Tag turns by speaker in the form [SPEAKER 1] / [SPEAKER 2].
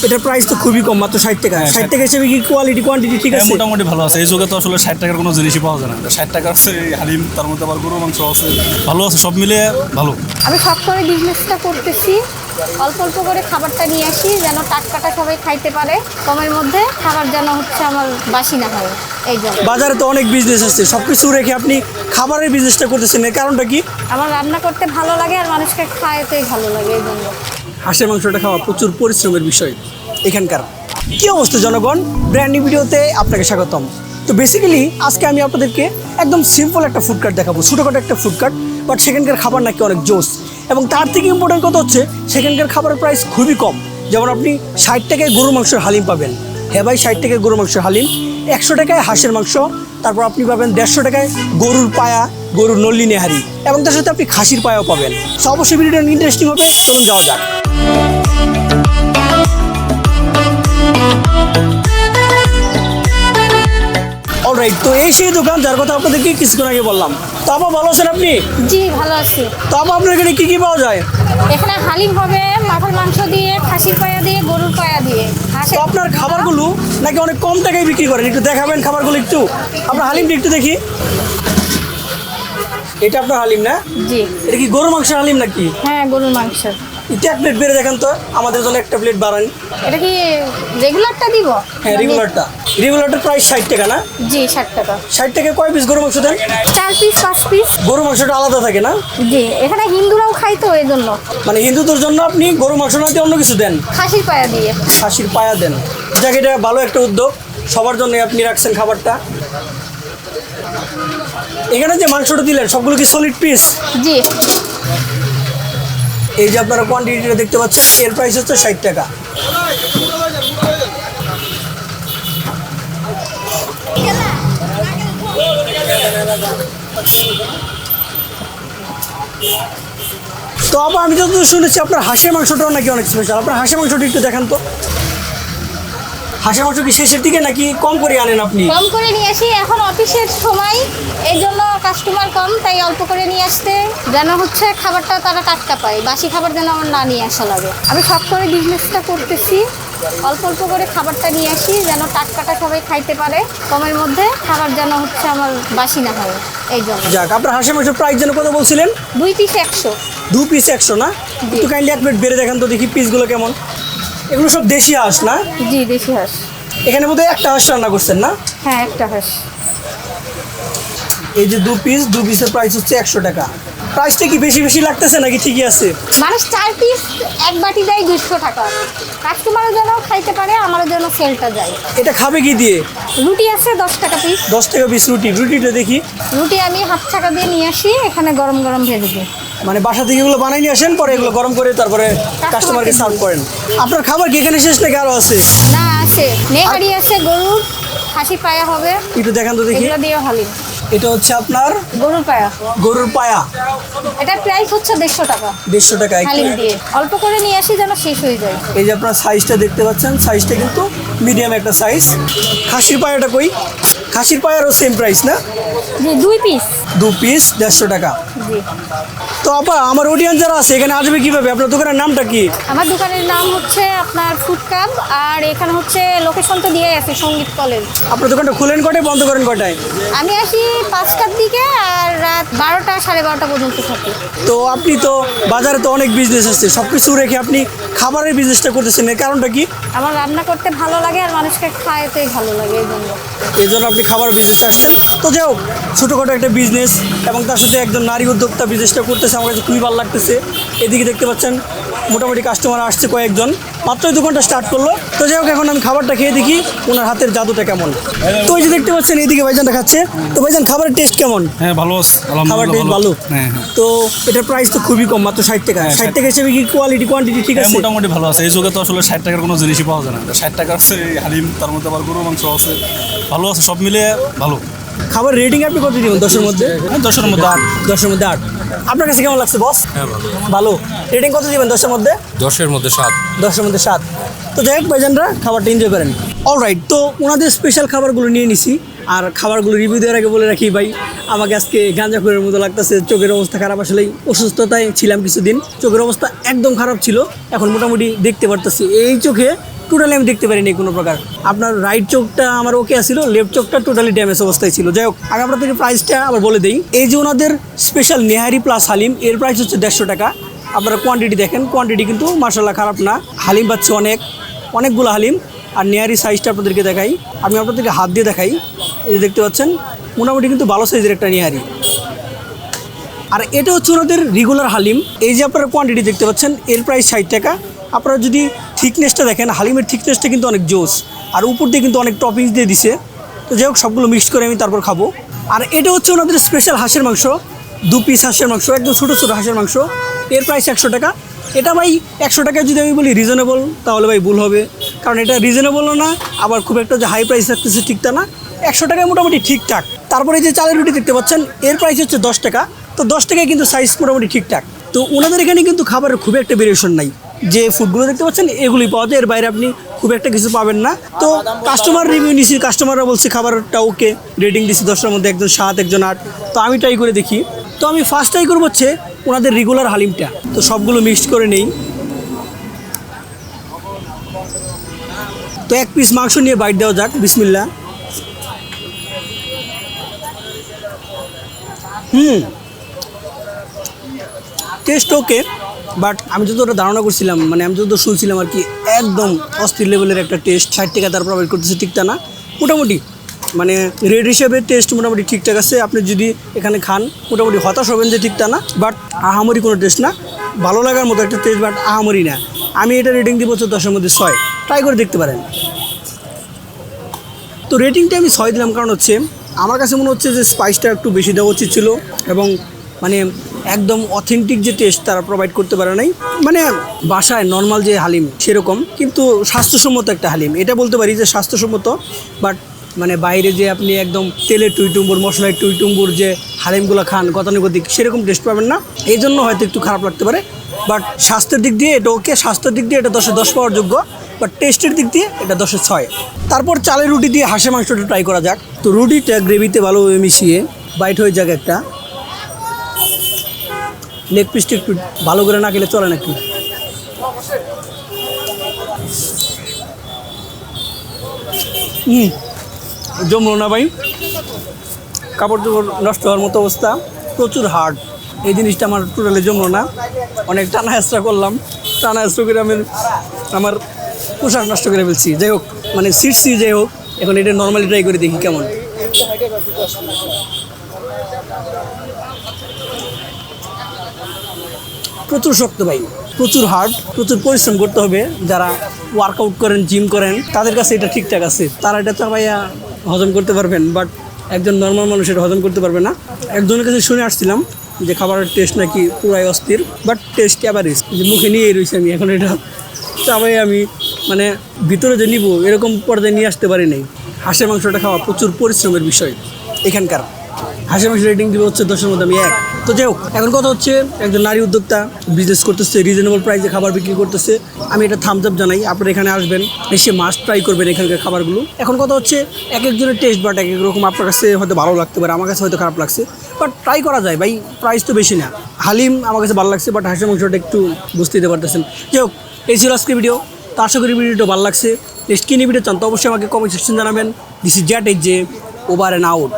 [SPEAKER 1] এটার প্রাইস তো খুবই কম, মাত্র 60 টাকা। 60 টাকা হিসেবে কি কোয়ালিটি কোয়ান্টিটি ঠিক আছে?
[SPEAKER 2] মোটামুটি ভালো আছে। এই যুগে তো আসলে 60 টাকার কোনো জিনিসই পাওয়া যায় না। 60 টাকা আছে হালিম, তার মধ্যে আবার গরুর মাংস আছে, ভালো আছে, সব মিলিয়ে ভালো।
[SPEAKER 3] আমি শখ করে বিজনেসটা করতেছি, অল্প অল্প করে খাবারটা নিয়ে আসি যেন টাটকাটা সবাই খাইতে পারে, কমের মধ্যে খাবার যেন হচ্ছে আমার বাসি না হয়। এই জন্য
[SPEAKER 1] বাজারে তো অনেক বিজনেস আছে, সব কিছু রেখে আপনি খাবারের বিজনেসটা করতেছেন, এর কারণটা কি?
[SPEAKER 3] আমার রান্না করতে ভালো লাগে আর মানুষকে খাওয়াতেই ভালো লাগে, এই জন্য।
[SPEAKER 1] হাঁসের মাংসটা খাওয়া প্রচুর পরিশ্রমের বিষয় এখানকার। কী অবস্থা জনগণ, ব্র্যান্ড নিউ ভিডিওতে আপনাকে স্বাগতম। তো বেসিক্যালি আজকে আমি আপনাদেরকে একদম সিম্পল একটা ফুড কার্ট দেখাবো, ছোটোখাটো একটা ফুড কার্ট, বাট সেখানকার খাবার নাকি অনেক জোস। এবং তার থেকে ইম্পর্টেন্ট কথা হচ্ছে সেখানকার খাবারের প্রাইস খুবই কম। যেমন আপনি 60 টাকায় গরুর মাংসের হালিম পাবেন, হ্যাঁ ভাই 60 টাকায় গরুর মাংসের হালিম, 100 টাকায় হাঁসের মাংস, তারপর আপনি পাবেন 150 টাকায় গরুর পায়া, গরুর নল্লি নেহারি, এবং তার সাথে আপনি খাসির পায়াও পাবেন। সো অবশ্যই ভিডিওটা ইন্টারেস্টিং হবে, চলুন যাওয়া যাক। অলরাইট, তো এই সেই দোকান যার কথা আপনাদেরকে কিছুক্ষণ আগে বললাম। তো আপা ভালো আছেন আপনি?
[SPEAKER 3] জি ভালো আছি।
[SPEAKER 1] তো আপা আপনার এখানে কী কী পাওয়া যায়?
[SPEAKER 3] এখানে হালিম হবে মাথার মাংস দিয়ে, খাসির পায়া দিয়ে, গরুর পায়া দিয়ে।
[SPEAKER 1] তো আপনার খাবারগুলো নাকি অনেক কম টাকায় বিক্রি করেন, একটু দেখাবেন খাবারগুলো একটু? আপনার হালিমটা একটু দেখি। এটা আপনার হালিম না?
[SPEAKER 3] জি।
[SPEAKER 1] এটা কি গরুর মাংসের হালিম নাকি?
[SPEAKER 3] হ্যাঁ, গরুর মাংস।
[SPEAKER 1] এটা এক প্লেট বেড়ে দেখেন তো, আমাদের জন্য একটা প্লেট বাড়ান।
[SPEAKER 3] এটা কি রেগুলারটা দিব?
[SPEAKER 1] হ্যাঁ রেগুলারটার প্রাইস 60 টাকা না?
[SPEAKER 3] জি 60 টাকা।
[SPEAKER 1] 60 টাকায় কয় পিস গরু মাংস দেন?
[SPEAKER 3] 4 পিস 5 পিস।
[SPEAKER 1] গরু মাংসটা আলাদা থাকে না?
[SPEAKER 3] জি, এখানে হিন্দুরাও খাই তো এই জন্য।
[SPEAKER 1] মানে হিন্দুদের জন্য আপনি গরু মাংস না দিয়ে অন্য কিছু দেন?
[SPEAKER 3] খাসির পায়া দিয়ে।
[SPEAKER 1] খাসির পায়া দেন। যাক, এটা ভালো একটা উদ্যোগ, সবার জন্য আপনি রাখছেন খাবারটা। এখানে যে মাংসটা দিলেন সবগুলো কি সলিড পিস?
[SPEAKER 3] জি।
[SPEAKER 1] এই যে আপনারা কোয়ান্টিটিটা দেখতে পাচ্ছেন, এর প্রাইস হচ্ছে 60 টাকা। তো আবার আমি যতদূর শুনেছি আপনার হাঁসের মাংসটাও নাকি অনেক স্পেশাল। আপনার হাঁসের মাংসটা একটু দেখান তো। হাঁসের মাংস কি শেষের দিকে নাকি কম করে আনেন আপনি?
[SPEAKER 3] কম করে নিয়ে আসি, এখন অফিসের সময়, এই জন্য কাস্টমার কম, তাই অল্প করে নিয়ে আসতে, যেন হচ্ছে খাবারটা তারা টাটকা পায়, বাসি খাবার যেন আমার না নিয়ে আসা লাগে। আমি শখ করে বিজনেসটা করতেছি, অল্প অল্প করে খাবারটা নিয়ে আসি যেন টাটকাটা সবাই খাইতে পারে, কমের মধ্যে খাবার যেন হচ্ছে আমার বাসি না হয়, এই জন্য।
[SPEAKER 1] যাক, আপনার হাঁসের মাংসের প্রাইস যেন কত বলছিলেন?
[SPEAKER 3] 2 পিস 100।
[SPEAKER 1] 2 পিস 100 না? একটু কাইন্ডলি এক প্লেট বেড়ে দেখান তো দেখি পিসগুলো কেমন। এগুলো সব দেশি হাঁস না?
[SPEAKER 3] জি দেশি হাঁস।
[SPEAKER 1] এখানে বোধহয় একটা হাঁস রান্না করছেন না?
[SPEAKER 3] হ্যাঁ, একটা হাঁস।
[SPEAKER 1] এই যে 2 পিসের প্রাইস হচ্ছে 100 টাকা। প্রাইসটা কি বেশি বেশি লাগতেছে নাকি ঠিকই আছে?
[SPEAKER 3] মানুষ 4 পিস এক বাটি দেয় 200 টাকা, কাস্টমারও যেন খাইতে পারে, আমারও যেন সেলটা যায়।
[SPEAKER 1] এটা খাবে কি দিয়ে?
[SPEAKER 3] রুটি আছে 10 টাকা পিস।
[SPEAKER 1] 10 টাকা পিস রুটিটা দেখি।
[SPEAKER 3] রুটি আমি হাফ টাকা দিয়ে নিয়ে আসি, এখানে গরম গরম ভেজে দিই।
[SPEAKER 1] মানে বাসা থেকে এগুলো বানাই নিয়ে আসেন, পরে এগুলো গরম করে তারপরে কাস্টমারকে সার্ভ করেন। আপনার খাবার কি এখানে শেষ নাকি আরও আছে?
[SPEAKER 3] না, আছে নেহারি আছে, গরুর, খাসি পায়া হবে।
[SPEAKER 1] একটু দেখান তো দেখি।
[SPEAKER 3] এগুলো দিয়ে হালিম।
[SPEAKER 1] এটা হচ্ছে আপনার
[SPEAKER 3] গরুর পায়া।
[SPEAKER 1] গরুর পায়া।
[SPEAKER 3] এটার প্রাইস হচ্ছে 150 টাকা।
[SPEAKER 1] 150 টাকা।
[SPEAKER 3] হালিম দিয়ে অল্প করে নিয়ে আসি যেন শেষ হয়ে যায়।
[SPEAKER 1] এই যে আপনার সাইজটা দেখতে পাচ্ছেন, সাইজটা কিন্তু মিডিয়াম একটা সাইজ। খাসির পায়াটা কই? খাসির পায়ারও সেম প্রাইস না?
[SPEAKER 3] জি 2 পিস।
[SPEAKER 1] 2 পিস 150 টাকা।
[SPEAKER 3] জি।
[SPEAKER 1] তো আপা, আমার অডিয়েন্স যারা আছে এখানে আসবে কিভাবে? আপনার দোকানের নামটা কি?
[SPEAKER 3] আমার দোকানের নাম হচ্ছে আপনার ফুড কাপ, আর এখানে হচ্ছে লোকেশন তো দিয়ে আছে সঙ্গীত কলেজ।
[SPEAKER 1] আপনার দোকানটা খুলেন কটায়, বন্ধ করেন কটায়?
[SPEAKER 3] আমি আসি 5টার দিকে আর রাত 12টা 12:30 পর্যন্ত থাকি।
[SPEAKER 1] তো আপনি তো বাজারে তো অনেক বিজনেস আছে, সব কিছু রেখে আপনি খাবারের বিজনেসটা করতেছেন, এর কারণটা কি?
[SPEAKER 3] আমার রান্না করতে ভালো লাগে আর মানুষকে খাওয়াতেই ভালো লাগে, এই জন্য।
[SPEAKER 1] এই জন্য আপনি খাবার বিজনেসে আসছেন। তো যাই হোক, ছোটোখাটো একটা বিজনেস এবং তার সাথে একজন নারী উদ্যোক্তা বিজনেসটা করতেছে, আমার কাছে খুবই ভালো লাগতেছে। এদিকে দেখতে পাচ্ছেন মোটামুটি কাস্টমার আসছে কয়েকজন, মাত্রই দোকানটা স্টার্ট করলো। তো যাই হোক, এখন আমি খাবারটা খেয়ে দেখি ওনার হাতের জাদুটা কেমন। তো এই যে দেখতে পাচ্ছেন এইদিকে ভাইজানটা খাচ্ছে। তো ভাইজান, খাবারের টেস্ট কেমন?
[SPEAKER 2] হ্যাঁ ভালো আছে,
[SPEAKER 1] খাবার টেস্ট ভালো।
[SPEAKER 2] হ্যাঁ।
[SPEAKER 1] তো এটার প্রাইস তো খুবই কম, মাত্র 60 টাকা। 60 টাকা হিসেবে কি কোয়ালিটি কোয়ান্টিটি ঠিক আছে?
[SPEAKER 2] মোটামুটি ভালো আছে। এই যুগে তো আসলে 60 টাকার কোনো জিনিসই পাওয়া যায় না। 60 টাকা আছে হালিম, তার মধ্যে আবার গরুর মাংস আছে, ভালো আছে, সব মিলিয়ে ভালো।
[SPEAKER 1] খাবার রেটিং আপনি কত দিবেন 10-এর মধ্যে?
[SPEAKER 2] 10-এর মধ্যে 8।
[SPEAKER 1] 10-এর মধ্যে 8। আপনার কাছে কেমন লাগছে বস?
[SPEAKER 4] হ্যাঁ ভালো।
[SPEAKER 1] ভালো। রেটিং কত দিবেন 10-এর মধ্যে?
[SPEAKER 4] 10-এর মধ্যে 7।
[SPEAKER 1] 10-এর মধ্যে 7। তো যাই হোক ভাইজানরা, খাবারটা এনজয় করেন। অলরাইট, তো ওনাদের স্পেশাল খাবারগুলো নিয়ে নিছি। আর খাবারগুলো রিভিউ দেওয়ার আগে বলে রাখি ভাই, আমাকে আজকে গাঁজাখোরের মতো লাগতেছে, চোখের অবস্থা খারাপ। আসলেই অসুস্থতায় ছিলাম কিছুদিন, চোখের অবস্থা একদম খারাপ ছিল। এখন মোটামুটি দেখতে পারতেছি। এই চোখে টোটালি আমি দেখতে পারিনি কোনো প্রকার। আপনার রাইট চোখটা আমার ওকে আসছিল, লেফট চোখটা টোটালি ড্যামেজ অবস্থায় ছিল। যাই হোক, আমি আপনাদেরকে প্রাইসটা আবার বলে দিই। এই যে ওনাদের স্পেশাল নেহারি প্লাস হালিম, এর প্রাইস হচ্ছে 150 টাকা। আপনারা কোয়ান্টিটি দেখেন, কোয়ান্টিটি কিন্তু মাশাআল্লাহ খারাপ না। হালিম পাচ্ছে অনেকগুলো হালিম। আর নেহারি সাইজটা আপনাদেরকে দেখাই, আমি আপনাদেরকে হাত দিয়ে দেখাই। এই যে দেখতে পাচ্ছেন মোটামুটি কিন্তু ভালো সাইজের একটা নেহারি। আর এটা হচ্ছে ওনাদের রেগুলার হালিম। এই যে আপনারা কোয়ান্টিটি দেখতে পাচ্ছেন, এর প্রাইস 60 টাকা। আপনারা যদি থিকনেসটা দেখেন, হালিমের থিকনেসটা কিন্তু অনেক জোস। আর উপর দিয়ে কিন্তু অনেক টপিংস দিয়ে দিছে। তো যাই হোক, সবগুলো মিক্সড করে আমি তারপর খাবো। আর এটা হচ্ছে ওনাদের স্পেশাল হাঁসের মাংস, 2 পিস হাঁসের মাংস, একদম ছোটো ছোটো হাঁসের মাংস। এর প্রাইস 100 টাকা। এটা ভাই 100 টাকায় যদি আমি বলি রিজনেবল, তাহলে ভাই ভুল হবে। কারণ এটা রিজনেবলও না, আবার খুব একটা যে হাই প্রাইস রাখতেছে ঠিক তা না। 100 টাকায় মোটামুটি ঠিকঠাক। তারপরে যে চালের রুটি দেখতে পাচ্ছেন, এর প্রাইস হচ্ছে 10 টাকা। তো 10 টাকায় কিন্তু সাইজ মোটামুটি ঠিকঠাক। তো ওনাদের এখানে কিন্তু খাবারের খুব একটা ভেরিয়েশন নাই। যে ফুডগুলো দেখতে পাচ্ছেন এগুলি পাওয়া যায়, এর বাইরে আপনি খুব একটা কিছু পাবেন না। তো কাস্টমার রিভিউ নিছি, কাস্টমাররা বলছে খাবারটা ওকে, রেটিং দিছি 10টার মধ্যে একজন 7 একজন 8। তো আমি ট্রাই করে দেখি। তো আমি ফার্স্ট ট্রাই করবো হচ্ছে ওনাদের রেগুলার হালিমটা। তো সবগুলো মিক্সড করে নেই। তো 1 পিস মাংস নিয়ে বাইট দেওয়া যাক, বিসমিল্লাহ। টেস্ট ওকে, বাট আমি যতটা ধারণা করছিলাম, মানে আমি যতটা শুনছিলাম আর কি, একদম অস্থির লেভেলের একটা টেস্ট। 60 টাকা তার প্রোভাইড করতেছে ঠিক তা না। মোটামুটি মানে রেড হিসেবে টেস্ট মোটামুটি ঠিকঠাক আছে। আপনি যদি এখানে খান মোটামুটি হতাশ হবেন যে ঠিক তা না, বাট আহামরি কোনো টেস্ট না। ভালো লাগার মতো একটা টেস্ট, বাট আহামরি না। আমি এটা রেটিং দিব হচ্ছে 10-এর মধ্যে 6। ট্রাই করে দেখতে পারেন। তো রেটিংটা আমি 6 দিলাম, কারণ হচ্ছে আমার কাছে মনে হচ্ছে যে স্পাইসটা একটু বেশি দেওয়া উচিত ছিল, এবং মানে একদম অথেন্টিক যে টেস্ট তারা প্রোভাইড করতে পারে নাই। মানে বাসায় নর্মাল যে হালিম সেরকম, কিন্তু স্বাস্থ্যসম্মত একটা হালিম, এটা বলতে পারি যে স্বাস্থ্যসম্মত। বাট মানে বাইরে যে আপনি একদম তেলের টুইটুম্বুর, মশলায় টুইটুম্বুর যে হালিমগুলো খান গতানুগতিক, সেরকম টেস্ট পাবেন না। এই জন্য হয়তো একটু খারাপ লাগতে পারে। বাট স্বাস্থ্যের দিক দিয়ে এটা ওকে, স্বাস্থ্যের দিক দিয়ে এটা 10-এ 10 পাওয়ার যোগ্য। বাট টেস্টের দিক দিয়ে এটা 10-এ 6। তারপর চালের রুটি দিয়ে হাঁসের মাংসটা ট্রাই করা যাক। তো রুটিটা গ্রেভিতে ভালোভাবে মিশিয়ে বাইট হয়ে যাক একটা। লেগ পিসটা একটু ভালো করে না খেলে চলে নাকি। জমলো না ভাই, কাপড় চোপড় নষ্ট হওয়ার মতো অবস্থা, প্রচুর হার্ড। এই জিনিসটা আমার টোটালি জমলো না। অনেক টানা হেঁচড়া করলাম, টানা হেঁচড়া করে আমি আমার পোশাক নষ্ট করে ফেলছি। যাই হোক, মানে সিটসি, যাই হোক, এখন এটা নর্মালি ট্রাই করে দেখি কেমন। প্রচুর শক্ত ভাই, প্রচুর হার্ড, প্রচুর পরিশ্রম করতে হবে। যারা ওয়ার্কআউট করেন, জিম করেন, তাদের কাছে এটা ঠিকঠাক আছে, তারা এটা চাবাইয়া হজম করতে পারবেন। বাট একজন নর্মাল মানুষ এটা হজম করতে পারবে না। একজনের কাছে শুনে আসছিলাম যে খাবারের টেস্ট নাকি পুরাই অস্থির, বাট টেস্ট অ্যাভারেজ। যে মুখে নিয়েই রয়েছে আমি এখন, এটা চাবাই আমি মানে ভিতরে যে নিব এরকম পর্যায়ে নিয়ে আসতে পারি নাই। হাঁসের মাংসটা খাওয়া প্রচুর পরিশ্রমের বিষয় এখানকার। হাঁসের মাংস রেটিং দিব হচ্ছে 10-এর মধ্যে আমি 1। তো যাই হোক, এখন কথা হচ্ছে একজন নারী উদ্যোক্তা বিজনেস করতেছে, রিজনেবল প্রাইসে খাবার বিক্রি করতেছে। আমি এটা থামস আপ জানাই। আপনারা এখানে আসবেন, এসে মাস্ট ট্রাই করবেন এখানকার খাবারগুলো। এখন কথা হচ্ছে এক একজনের টেস্ট বাট এক এক রকম। আপনার কাছে হয়তো ভালো লাগতে পারে, আমার কাছে হয়তো খারাপ লাগছে, বাট ট্রাই করা যায় ভাই। প্রাইস তো বেশি না। হালিম আমার কাছে ভালো লাগছে, বাট হাঁসের মাংসটা একটু বুঝতে দিতে পারতেছেন। যাই হোক, এই ছিল আজকে ভিডিও। তো আশা করি ভিডিওটা ভালো লাগছে। নেক্সট কী নিয়ে ভিডিও চান তো অবশ্যই আমাকে কমেন্ট সেকশন জানাবেন। দিস ইজ জ্যাট, এই যে ওভার অ্যান্ড আউট।